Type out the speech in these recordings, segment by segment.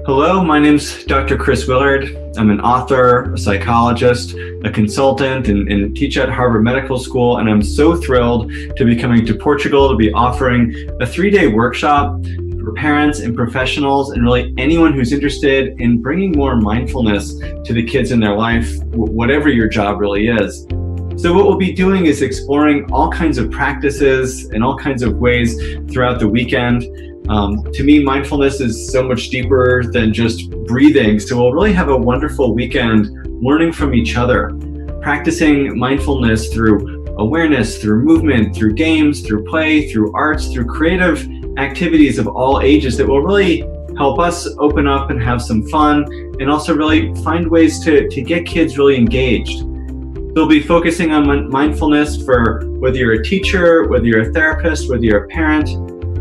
Hello, my name's Dr. Chris Willard. I'm an author, a psychologist, a consultant, and teach at Harvard Medical School. And I'm so thrilled to be coming to Portugal to be offering a 3-day workshop for parents and professionals and really anyone who's interested in bringing more mindfulness to the kids in their life, whatever your job really is. So what we'll be doing is exploring all kinds of practices and all kinds of ways throughout the weekend. To me, mindfulness is so much deeper than just breathing. So we'll really have a wonderful weekend learning from each other, practicing mindfulness through awareness, through movement, through games, through play, through arts, through creative activities of all ages that will really help us open up and have some fun and also really find ways to get kids really engaged. We'll be focusing on mindfulness for whether you're a teacher, whether you're a therapist, whether you're a parent,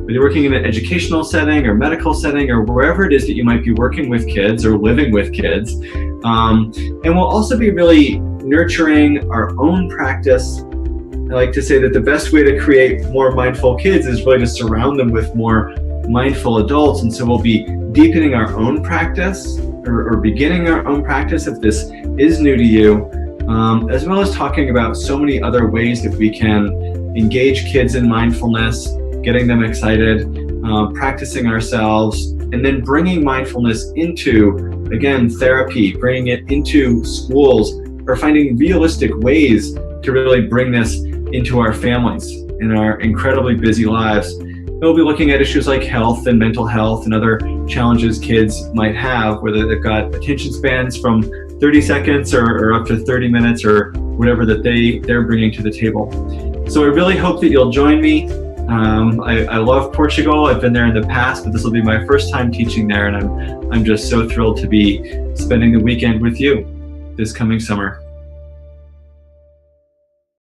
whether you're working in an educational setting or medical setting or wherever it is that you might be working with kids or living with kids. And we'll also be really nurturing our own practice. I like to say that the best way to create more mindful kids is really to surround them with more mindful adults. And so we'll be deepening our own practice or beginning our own practice if this is new to you, as well as talking about so many other ways that we can engage kids in mindfulness, getting them excited, practicing ourselves, and then bringing mindfulness into, again, therapy, bringing it into schools, or finding realistic ways to really bring this into our families in our incredibly busy lives. We'll be looking at issues like health and mental health and other challenges kids might have, whether they've got attention spans from 30 seconds or up to 30 minutes or whatever that they're bringing to the table. So I really hope that you'll join me. I love Portugal. I've been there in the past, but this will be my first time teaching there, and I'm just so thrilled to be spending the weekend with you this coming summer.